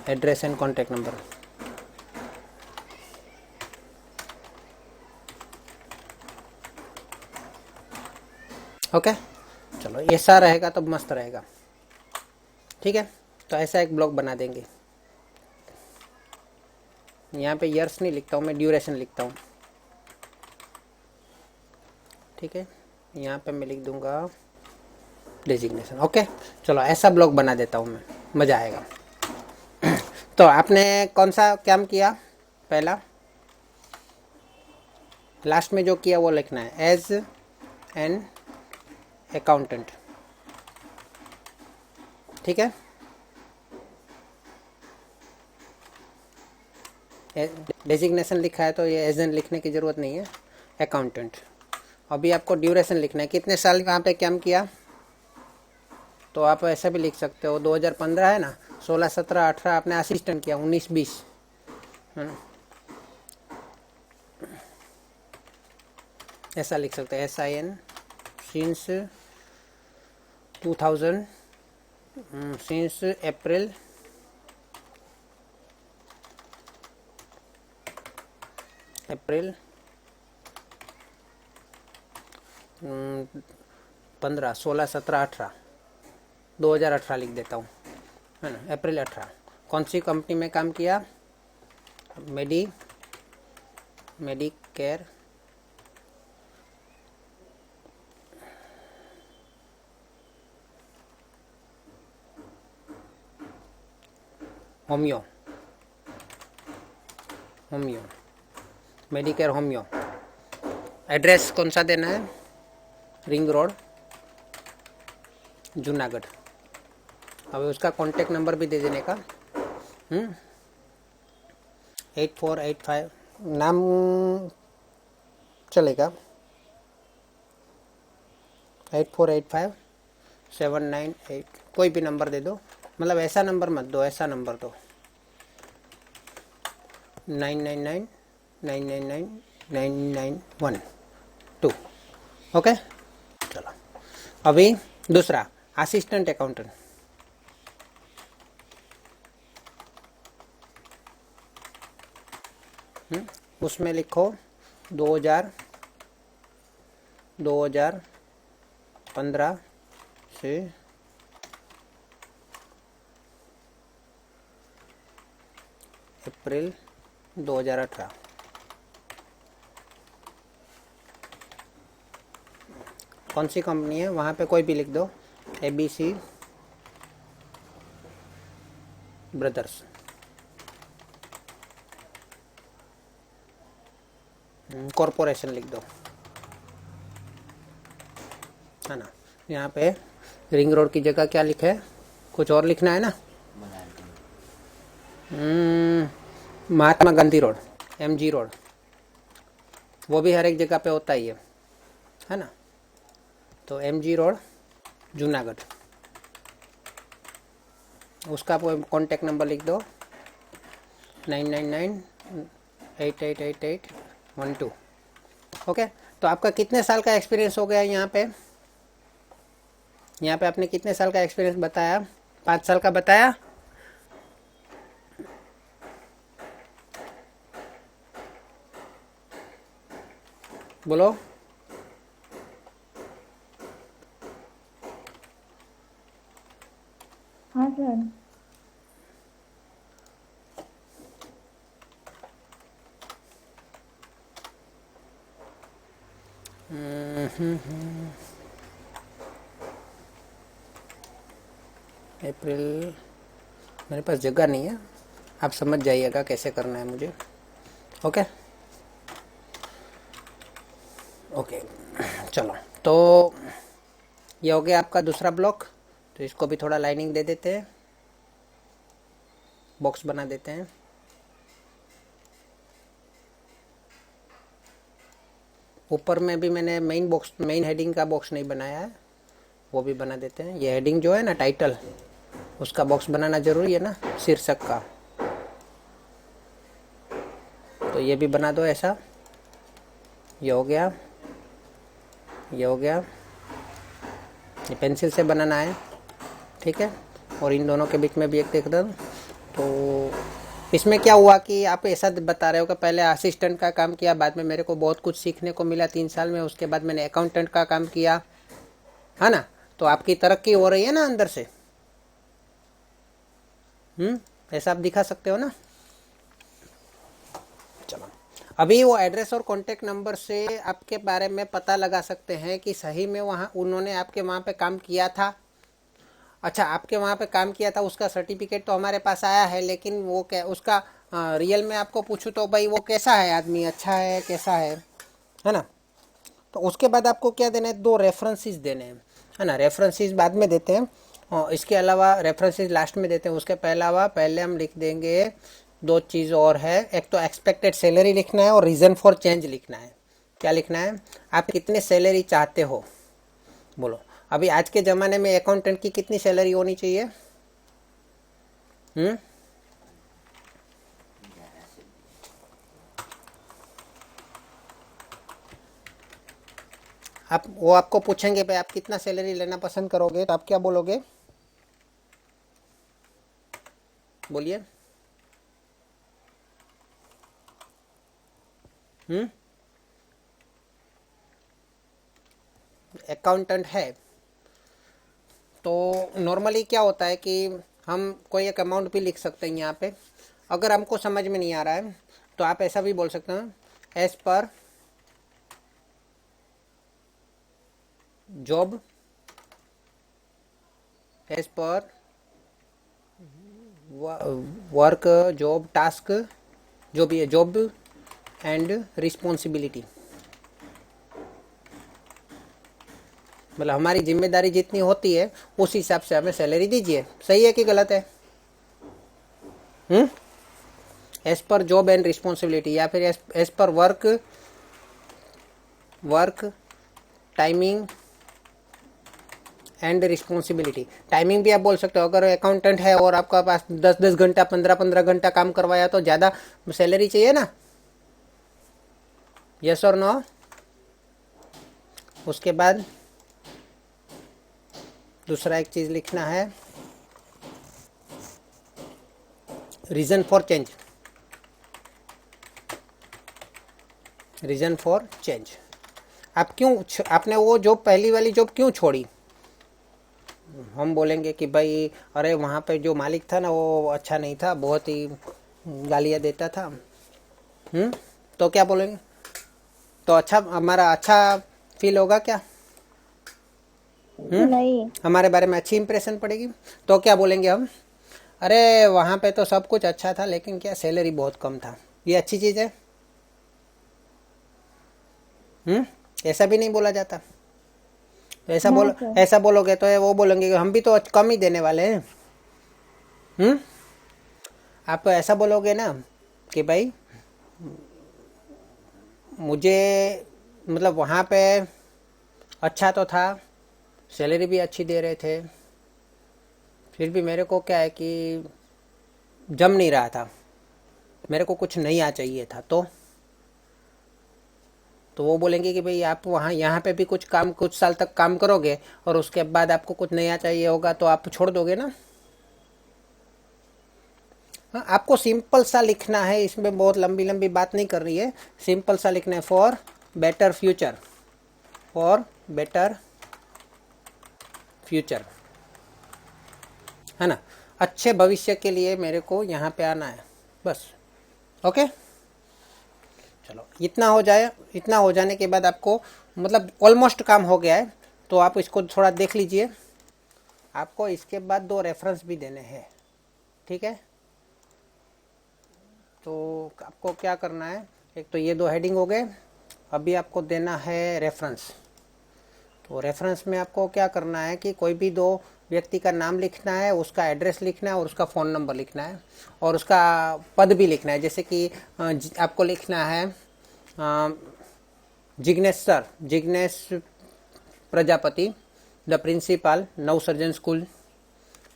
S1: Address and contact number. Okay, चलो ऐसा रहेगा तो मस्त रहेगा। ठीक है, तो ऐसा एक ब्लॉग बना देंगे। यहाँ पे ईयर्स नहीं लिखता हूँ मैं, ड्यूरेशन लिखता हूँ। ठीक है, यहाँ पे मैं लिख दूंगा डेजिग्नेशन। ओके, चलो ऐसा ब्लॉग बना देता हूँ मैं, मज़ा आएगा। तो आपने कौन सा काम किया, पहला लास्ट में जो किया वो लिखना है, एज एन अकाउंटेंट। ठीक है, डेजिग्नेशन लिखा है तो ये एज एन लिखने की ज़रूरत नहीं है, अकाउंटेंट। अभी आपको ड्यूरेशन लिखना है, कितने साल वहाँ पे काम किया, तो आप ऐसा भी लिख सकते हो 2015 है ना, 16, 17, 18 आपने असिस्टेंट किया, 19, 20, है ना, ऐसा लिख सकते हैं। SIN सिंस 2000, सिंस अप्रैल 15, 16, 17, 18, 2018 लिख देता हूँ, है ना, अप्रैल 18। कौन सी कंपनी में काम किया, Medicare homeo, Medicare homeo. Address कौन सा देना है, रिंग रोड, जूनागढ़। अब उसका कॉन्टेक्ट नंबर भी दे देने का, 8485, नाम चलेगा, 8485-798, कोई भी नंबर दे दो, मतलब ऐसा नंबर मत दो, ऐसा नंबर दो, 999-999-991-2। ओके, चलो अभी दूसरा असिस्टेंट अकाउंटेंट। उसमें लिखो 2015 से अप्रैल 2018। कौन सी कंपनी है, वहाँ पे कोई भी लिख दो, ABC ब्रदर्स, कॉरपोरेशन लिख दो, है ना। यहाँ पे रिंग रोड की जगह क्या लिखा है, कुछ और लिखना है ना, Mahatma Gandhi road, MG road, वो भी हर एक जगह पे होता ही है ना। तो MG रोड जूनागढ़, उसका कॉन्टेक्ट नंबर लिख दो, 999-888812। ओके, तो आपका कितने साल का एक्सपीरियंस हो गया यहाँ पे, आपने कितने साल का एक्सपीरियंस बताया, 5 साल का बताया। बोलो।
S3: हाँ सर।
S1: अप्रैल, मेरे पास जगह नहीं है, आप समझ जाइएगा कैसे करना है मुझे। ओके ओके, चलो तो ये हो गया आपका दूसरा ब्लॉक। तो इसको भी थोड़ा लाइनिंग दे देते हैं, बॉक्स बना देते हैं। ऊपर में भी मैंने मेन हेडिंग का बॉक्स नहीं बनाया है, वो भी बना देते हैं। ये हेडिंग जो है ना, टाइटल, उसका बॉक्स बनाना जरूरी है ना, शीर्षक का। तो ये भी बना दो ऐसा। ये हो गया, ये हो गया। ये पेंसिल से बनाना है, ठीक है। और इन दोनों के बीच में भी एक देख दो। तो इसमें क्या हुआ कि आप ऐसा बता रहे हो कि पहले असिस्टेंट का काम किया, बाद में मेरे को बहुत कुछ सीखने को मिला 3 साल में, उसके बाद मैंने अकाउंटेंट का काम किया, है ना। तो आपकी तरक्की हो रही है ना अंदर से। ऐसा आप दिखा सकते हो ना। चलो, अभी वो एड्रेस और कॉन्टेक्ट नंबर से आपके बारे में पता लगा सकते हैं कि सही में वहाँ उन्होंने आपके वहाँ पे काम किया था। अच्छा, आपके वहाँ पे काम किया था, उसका सर्टिफिकेट तो हमारे पास आया है, लेकिन वो क्या उसका रियल में आपको पूछूं तो भाई वो कैसा है आदमी, अच्छा है कैसा है ना। तो उसके बाद आपको क्या देना है, 2 रेफरेंसेस देने हैं, है ना। रेफरेंसेस बाद में देते हैं, और इसके अलावा रेफरेंसेस लास्ट में देते हैं। उसके पहले हम लिख देंगे 2 चीज़ और है। एक तो एक्सपेक्टेड सैलरी लिखना है और रीज़न फॉर चेंज लिखना है। क्या लिखना है, आप कितने सैलरी चाहते हो, बोलो। अभी आज के ज़माने में अकाउंटेंट की कितनी सैलरी होनी चाहिए? वो आपको पूछेंगे भाई आप कितना सैलरी लेना पसंद करोगे, तो आप क्या बोलोगे, बोलिए। अकाउंटेंट है तो नॉर्मली क्या होता है कि हम कोई एक अमाउंट भी लिख सकते हैं यहाँ पे। अगर हमको समझ में नहीं आ रहा है तो आप ऐसा भी बोल सकते हैं, as per job, as per work, job, task, जो भी है, जॉब एंड रिस्पॉन्सिबिलिटी। मतलब हमारी जिम्मेदारी जितनी होती है उस हिसाब से हमें सैलरी दीजिए। सही है कि गलत है? As per job and responsibility, या फिर as per work timing and responsibility. Timing भी आप बोल सकते हो। अगर अकाउंटेंट है और आपका पास 10-10 घंटा 15-15 घंटा काम करवाया तो ज़्यादा सैलरी चाहिए ना, यस और नो। उसके बाद दूसरा एक चीज़ लिखना है, reason for change. Reason for change, आप क्यों आपने वो जॉब, पहली वाली जॉब क्यों छोड़ी। हम बोलेंगे कि भाई अरे वहाँ पे जो मालिक था ना वो अच्छा नहीं था, बहुत ही गालियाँ देता था। तो क्या बोलेंगे, तो अच्छा हमारा अच्छा फील होगा क्या?
S3: नहीं।
S1: हमारे बारे में अच्छी इंप्रेशन पड़ेगी। तो क्या बोलेंगे हम, अरे वहाँ पे तो सब कुछ अच्छा था लेकिन क्या सैलरी बहुत कम था। ये अच्छी चीज़ है? ऐसा भी नहीं बोला जाता। तो ऐसा बोलोगे तो वो बोलेंगे कि हम भी तो कम ही देने वाले हैं। आप ऐसा बोलोगे ना कि भाई मुझे मतलब वहाँ पे अच्छा तो था, सैलरी भी अच्छी दे रहे थे, फिर भी मेरे को क्या है कि जम नहीं रहा था, मेरे को कुछ नया चाहिए था। तो वो बोलेंगे कि भाई आप वहाँ यहाँ पे भी कुछ साल तक काम करोगे और उसके बाद आपको कुछ नया चाहिए होगा तो आप छोड़ दोगे ना। हाँ, आपको सिंपल सा लिखना है, इसमें बहुत लंबी लंबी बात नहीं कर रही है, सिंपल सा लिखना है। For better future, for better future, है ना, अच्छे भविष्य के लिए मेरे को यहाँ पे आना है बस। ओके, चलो इतना हो जाए, इतना हो जाने के बाद आपको मतलब ऑलमोस्ट काम हो गया है, तो आप इसको थोड़ा देख लीजिए। आपको इसके बाद 2 रेफरेंस भी देने हैं, ठीक है। तो आपको क्या करना है, एक तो ये 2 हेडिंग हो गए, अभी आपको देना है रेफरेंस। तो रेफरेंस में आपको क्या करना है कि कोई भी 2 व्यक्ति का नाम लिखना है, उसका एड्रेस लिखना है और उसका फ़ोन नंबर लिखना है और उसका पद भी लिखना है। जैसे कि आपको लिखना है Jignesh sir, Jignesh Prajapati the principal, Navsarjan school,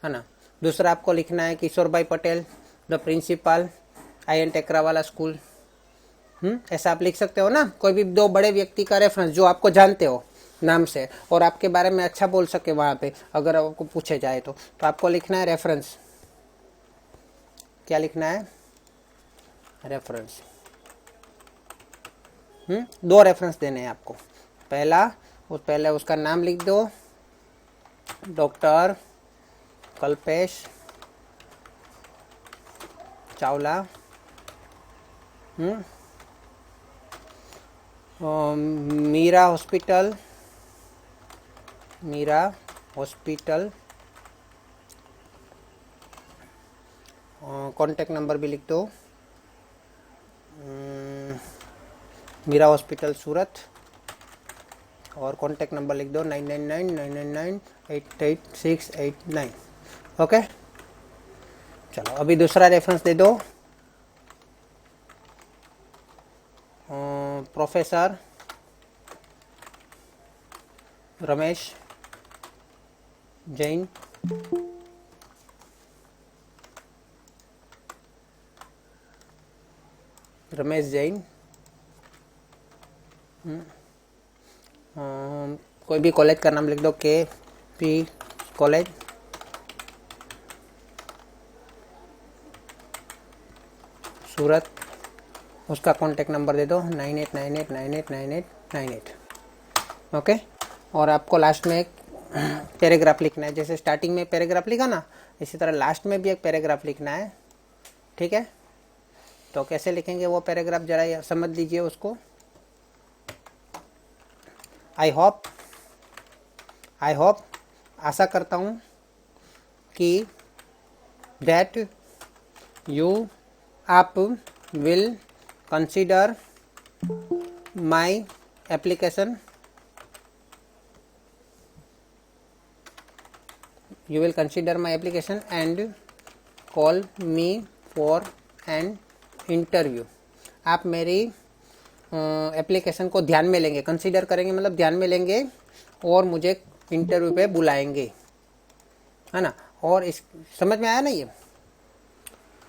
S1: है ना। दूसरा आपको लिखना है Kishor Bhai Patel the principal, IN Tekrawala school. ऐसा आप लिख सकते हो ना, कोई भी 2 बड़े व्यक्ति का रेफरेंस जो आपको जानते हो नाम से और आपके बारे में अच्छा बोल सके वहाँ पे, अगर आपको पूछे जाए तो आपको लिखना है रेफरेंस। क्या लिखना है, रेफरेंस। 2 रेफरेंस देने हैं आपको। पहले उसका नाम लिख दो, doctor Kalpesh Chawla, Meera hospital, contact number भी लिख दो, मीरा हॉस्पिटल सूरत, और कॉन्टेक्ट नंबर लिख दो 999999888689। ओके, चलो अभी दूसरा रेफरेंस दे दो, प्रोफेसर रमेश जैन, कोई भी कॉलेज का नाम लिख दो, KP कॉलेज, सूरत, उसका कॉन्टेक्ट नंबर दे दो 9898989898। ओके, और आपको लास्ट में एक पैराग्राफ लिखना है। जैसे स्टार्टिंग में पैराग्राफ लिखा ना, इसी तरह लास्ट में भी एक पैराग्राफ लिखना है, ठीक है। तो कैसे लिखेंगे वो पैराग्राफ जरा समझ लीजिए उसको। आई होप आशा करता हूँ कि दैट आप will consider my application, you will consider my application and call me for an interview। आप मेरी एप्लीकेशन को ध्यान में लेंगे, कंसीडर करेंगे मतलब ध्यान में लेंगे, और मुझे इंटरव्यू पे बुलाएंगे, है ना। और इस समझ में आया ना ये,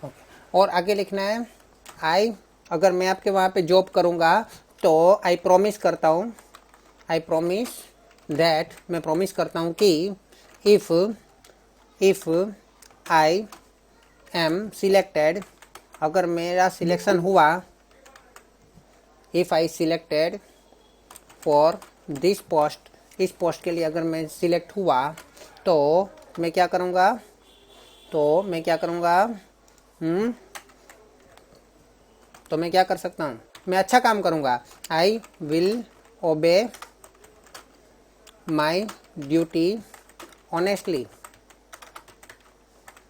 S1: ओके। और आगे लिखना है अगर मैं आपके वहाँ पे जॉब करूँगा तो आई प्रॉमिस करता हूँ, मैं प्रॉमिस करता हूँ कि इफ़ आई एम सिलेक्टेड, अगर मेरा सिलेक्शन हुआ, if I selected for this post, इस पोस्ट के लिए अगर मैं सिलेक्ट हुआ तो मैं क्या करूँगा, तो मैं क्या कर सकता हूँ, मैं अच्छा काम करूँगा। आई विल ओबे माई ड्यूटी ऑनेस्टली,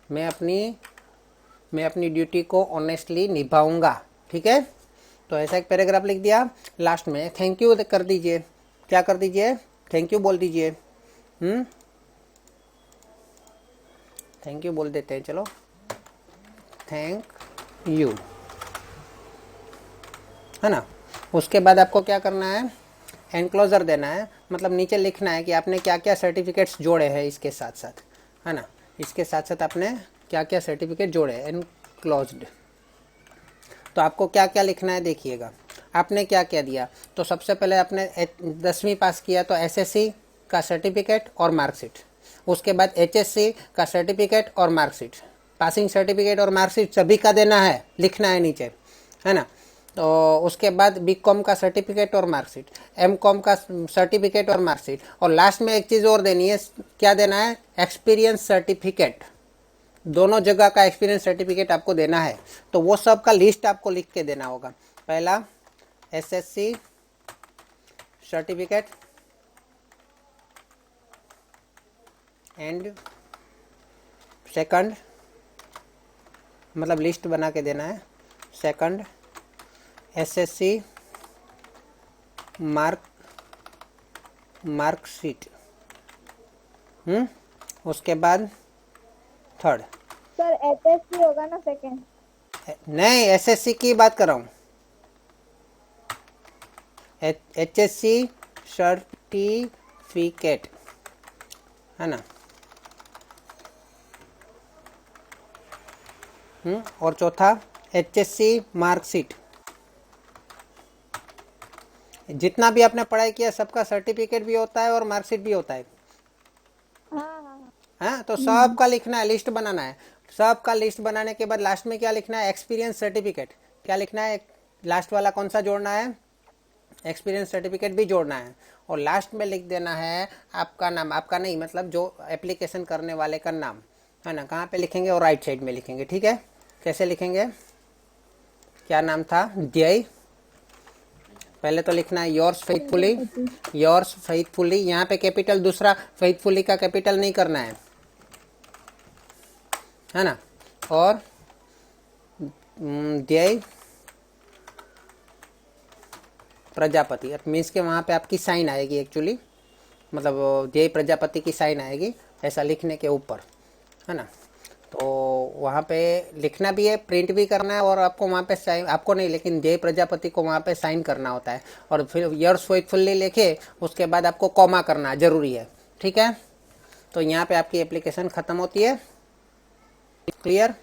S1: मैं अपनी ड्यूटी को ऑनेस्टली निभाऊंगा, ठीक है। तो ऐसा एक पैराग्राफ लिख दिया। लास्ट में थैंक यू कर दीजिए, क्या कर दीजिए, थैंक यू बोल दीजिए। थैंक यू बोल देते हैं, चलो थैंक यू, है ना। उसके बाद आपको क्या करना है, एनक्लोजर देना है, मतलब नीचे लिखना है कि आपने क्या क्या सर्टिफिकेट्स जोड़े हैं इसके साथ साथ, है ना। इसके साथ साथ आपने क्या क्या सर्टिफिकेट जोड़े, एनक्लोज्ड। तो आपको क्या क्या लिखना है देखिएगा। आपने क्या क्या दिया, तो सबसे पहले आपने 10वीं पास किया तो SSC का सर्टिफिकेट और मार्कशीट, उसके बाद HSC का सर्टिफिकेट और मार्कशीट, पासिंग सर्टिफिकेट और मार्कशीट सभी का देना है, लिखना है नीचे, है ना। तो उसके बाद बीकॉम का सर्टिफिकेट और मार्कशीट, एमकॉम का सर्टिफिकेट और मार्कशीट, और लास्ट में एक चीज़ और देनी है, क्या देना है, एक्सपीरियंस सर्टिफिकेट। दोनों जगह का एक्सपीरियंस सर्टिफिकेट आपको देना है। तो वो सब का लिस्ट आपको लिख के देना होगा। पहला एसएससी सर्टिफिकेट एंड सेकंड, मतलब लिस्ट बना के देना है। Second SSC marksheet. उसके बाद थर्ड,
S3: सर एचएससी होगा ना सेकंड?
S1: नहीं एसएससी की बात कर रहा हूँ, एचएससी सर्टिफिकेट है ना। और चौथा एचएससी मार्कशीट। जितना भी आपने पढ़ाई किया सबका सर्टिफिकेट भी होता है और मार्कशीट भी होता है। हाँ, तो सब का लिखना है, लिस्ट बनाना है। सब का लिस्ट बनाने के बाद लास्ट में क्या लिखना है, एक्सपीरियंस सर्टिफिकेट। क्या लिखना है, लास्ट वाला कौन सा जोड़ना है, एक्सपीरियंस सर्टिफिकेट भी जोड़ना है। और लास्ट में लिख देना है आपका नाम, आपका नहीं मतलब जो एप्लीकेशन करने वाले का नाम है ना। कहाँ पे लिखेंगे, और राइट साइड में लिखेंगे। ठीक है, कैसे लिखेंगे, क्या नाम था, जय। पहले तो लिखना है योर्स फेथफुली, योर्स फेथफुली। यहाँ पे कैपिटल दूसरा फेथफुली का कैपिटल नहीं करना है ना। और जय प्रजापति, मीन्स के वहाँ पे आपकी साइन आएगी एक्चुअली, मतलब जय प्रजापति की साइन आएगी ऐसा लिखने के ऊपर, है ना। तो वहाँ पे लिखना भी है, प्रिंट भी करना है, और आपको वहाँ पे साइन, आपको नहीं लेकिन जय प्रजापति को वहाँ पे साइन करना होता है। और फिर योर्स फेथफुली लिखे, उसके बाद आपको कॉमा करना जरूरी है। ठीक है, तो यहाँ पे आपकी एप्लीकेशन ख़त्म होती है। क्लियर।